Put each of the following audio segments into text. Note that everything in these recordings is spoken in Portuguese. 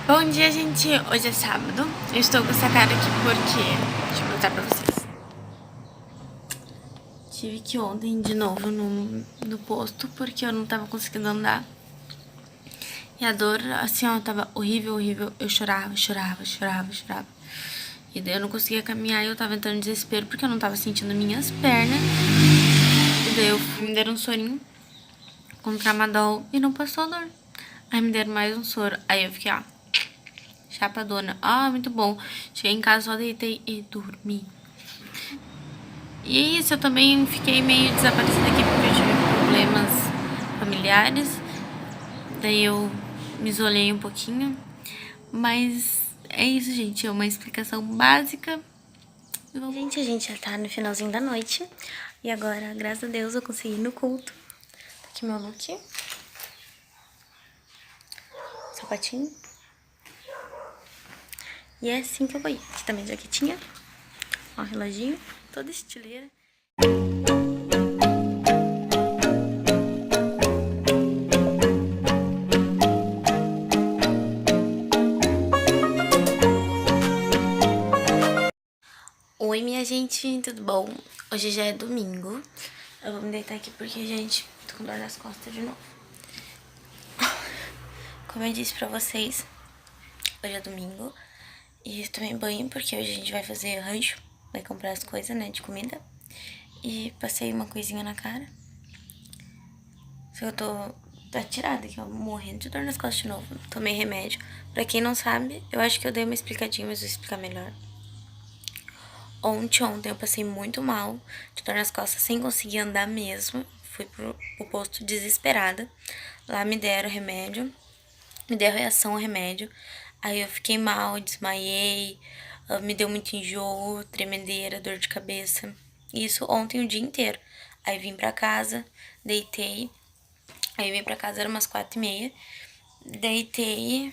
Bom dia, gente. Hoje é sábado. Eu estou com essa cara aqui porque... Deixa eu mostrar pra vocês. Tive que ir ontem de novo no posto porque eu não tava conseguindo andar. E a dor, assim, ó, tava horrível, horrível. Eu chorava. E daí eu não conseguia caminhar e eu tava entrando em desespero porque eu não tava sentindo minhas pernas. E daí me deram um sorinho com tramadol e não passou a dor. Aí me deram mais um soro. Aí eu fiquei, ó, chapadona. Ah, muito bom. Cheguei em casa, só deitei e dormi. E é isso, eu também fiquei meio desaparecida aqui porque eu tive problemas familiares. Daí eu me isolei um pouquinho. Mas é isso, gente. É uma explicação básica. Gente, a gente já tá no finalzinho da noite. E agora, graças a Deus, eu consegui ir no culto. Tá aqui meu look. Sapatinho. E é assim que eu vou ir. Aqui também jaquetinha. Ó, reloginho. Toda estileira. Oi, minha gente, tudo bom? Hoje já é domingo. Eu vou me deitar aqui porque, gente, tô com dor nas costas de novo. Como eu disse pra vocês, hoje é domingo. E eu tomei banho porque hoje a gente vai fazer rancho. Vai comprar as coisas, né, de comida. E passei uma coisinha na cara. Só que eu tô tirada aqui, ó, morrendo de dor nas costas de novo. Tomei remédio. Pra quem não sabe, eu acho que eu dei uma explicadinha, mas vou explicar melhor. Ontem eu passei muito mal, de dor nas costas, sem conseguir andar mesmo. Fui pro posto desesperada. Lá me deram remédio, me deu reação ao remédio. Aí eu fiquei mal, desmaiei, me deu muito enjoo, tremedeira, dor de cabeça. Isso ontem o dia inteiro. Aí vim pra casa, deitei. Aí vim pra casa, era umas 4h30. Deitei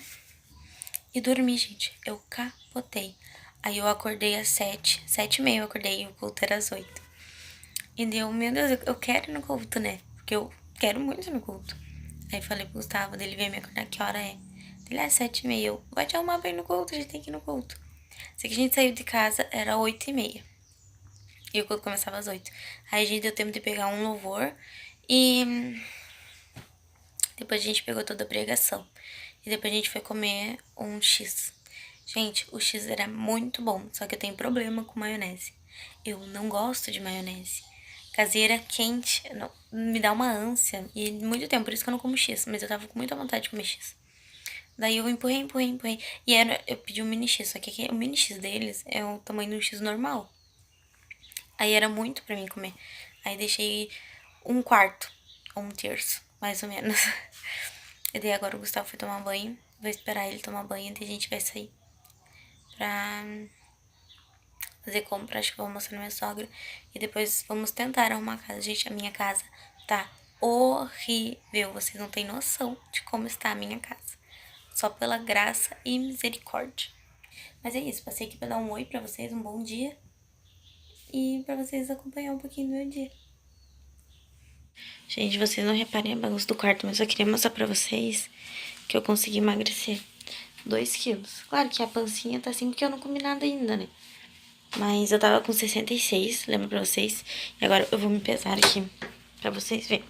e dormi, gente. Eu capotei. Aí eu acordei às 7h30 eu acordei e o culto era às 8. E deu, meu Deus, eu quero ir no culto, né? Porque eu quero muito ir no culto. Aí falei pro Gustavo, dele veio me acordar, que hora é? Ele é 7h30. Eu, vai te arrumar pra ir no culto, a gente tem que ir no culto. Sei que a gente saiu de casa, era 8h30. E o culto começava às 8. Aí a gente deu tempo de pegar um louvor e depois a gente pegou toda a pregação. E depois a gente foi comer um X. Gente, o X era muito bom, só que eu tenho problema com maionese. Eu não gosto de maionese. Caseira quente, não, me dá uma ânsia. E muito tempo, por isso que eu não como X. Mas eu tava com muita vontade de comer X. Daí eu empurrei. E eu pedi um mini X, só que aqui, o mini X deles é o tamanho do X normal. Aí era muito pra mim comer. Aí deixei um quarto, ou um terço, mais ou menos. E daí agora o Gustavo foi tomar banho. Vou esperar ele tomar banho e a gente vai sair pra fazer compra. Acho que vou mostrar na minha sogra. E depois vamos tentar arrumar a casa. Gente, a minha casa tá horrível. Vocês não têm noção de como está a minha casa. Só pela graça e misericórdia. Mas é isso, passei aqui pra dar um oi pra vocês, um bom dia. E pra vocês acompanhar um pouquinho do meu dia. Gente, vocês não reparem a bagunça do quarto, mas eu queria mostrar pra vocês que eu consegui emagrecer 2 quilos. Claro que a pancinha tá assim porque eu não comi nada ainda, né? Mas eu tava com 66, lembra pra vocês? E agora eu vou me pesar aqui pra vocês verem.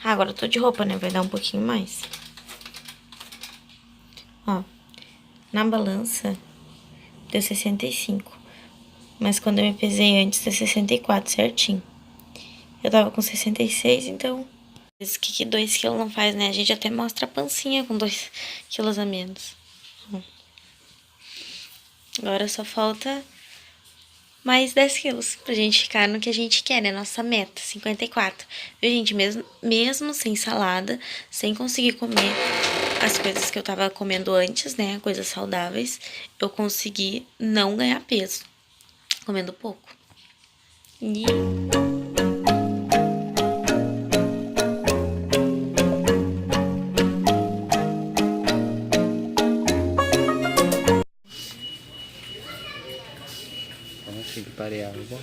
Ah, agora eu tô de roupa, né? Vai dar um pouquinho mais. Ó, na balança deu 65. Mas quando eu me pesei antes, deu 64, certinho. Eu tava com 66, então... Isso que 2 quilos não faz, né? A gente até mostra a pancinha com 2 quilos a menos. Agora só falta mais 10 quilos pra gente ficar no que a gente quer, né? Nossa meta, 54. Viu, gente? Mesmo sem salada, sem conseguir comer as coisas que eu tava comendo antes, né? Coisas saudáveis, eu consegui não ganhar peso. Comendo pouco. E... Tem que parear, bom?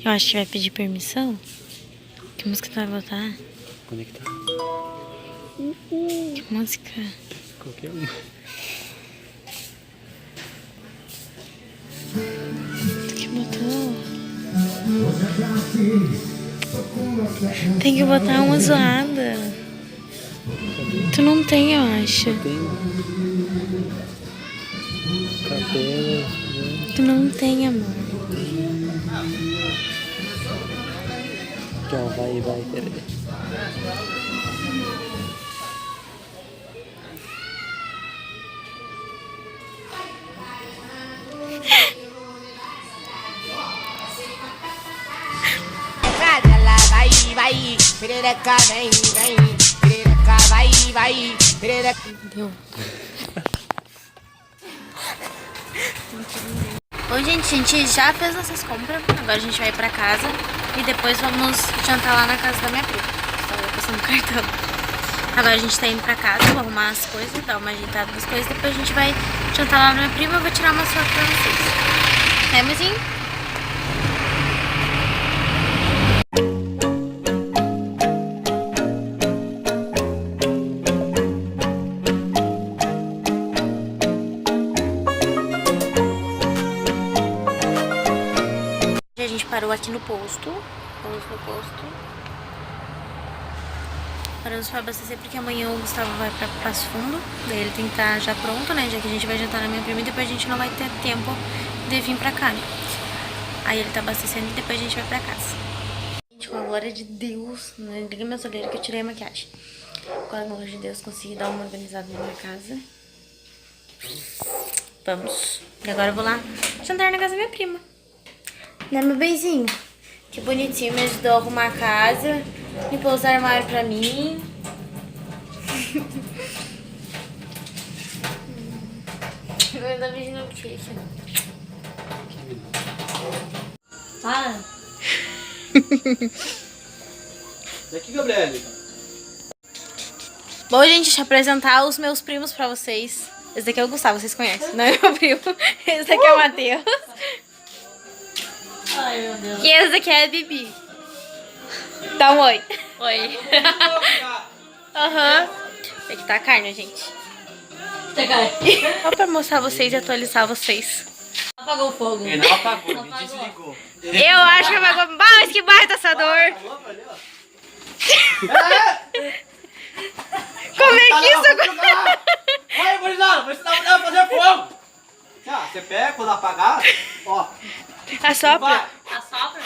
Eu acho que vai pedir permissão. Que música tu vai botar? Conectar. música. Qualquer uma. Tu que botou? Tem que botar uma zoada. Tu não tem, eu acho. Tem. Capela. Tu não tem, amor. Aqui, ó, vai, peraí. Ela vai, perereca vem, perereca vai, perereca. Deu. Oi, gente, a gente já fez nossas compras. Agora a gente vai pra casa e depois vamos jantar lá na casa da minha prima. Estava passando cartão. Agora a gente tá indo pra casa, vou arrumar as coisas, dar uma ajeitada das coisas. Depois a gente vai jantar lá na minha prima. Eu vou tirar umas fotos pra vocês. É, mozinho? A gente parou aqui no posto. Vamos no posto. Paramos pra abastecer porque amanhã o Gustavo vai pra Passo Fundo. Daí ele tem que estar já pronto, né? Já que a gente vai jantar na minha prima e depois a gente não vai ter tempo de vir pra cá, né? Aí ele tá abastecendo e depois a gente vai pra casa. Gente, com a glória de Deus, né? Liga minha olheiras que eu tirei a maquiagem. Com a glória de Deus, consegui dar uma organizada na minha casa. Vamos. E agora eu vou lá jantar na casa da minha prima. Né, meu benzinho? Que bonitinho, me ajudou a arrumar a casa, limpou os armários pra mim. Eu ainda beijinho no bochecha. Fala. Daqui, Gabriele. Bom, gente, deixa eu apresentar os meus primos pra vocês. Esse daqui é o Gustavo, vocês conhecem, não é meu primo. Esse daqui é o Matheus. Ai, meu Deus. E esse daqui é a Bibi. Dá um oi. Oi. Aham. Aqui tá a carne, gente. Só pra mostrar vocês e atualizar vocês. Apagou o fogo. Ele não apagou, ele desligou. Eu acho que vai... Mas que baita assador. Como é que isso... Vai, gurizada, vou ensinar a mulher a fazer fogo. Tá, você pega quando apagar, ó. Assopra. Vai. Assopra?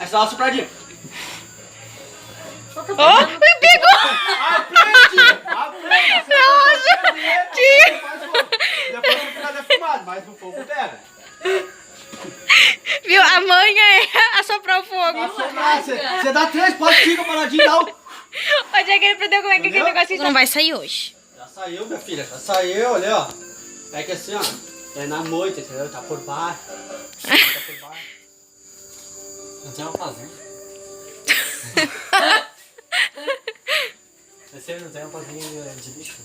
É só uma sopradinha. Oh, me pegou! Aprende! Aprende! Nossa! Depois você fica defumado, mas no fogo pega. Viu? A manha é assoprar o fogo. Você dá 3, 4 tiros paradinho, não. Onde é que ele aprendeu como é que aquele negocinho não vai sair hoje? Já saiu, minha filha, já saiu, olha, ó. É que assim, ó, é na noite, entendeu? Tá por baixo. Tá por baixo. Não tem o que fazer. Você não tem uma fazer de lixo?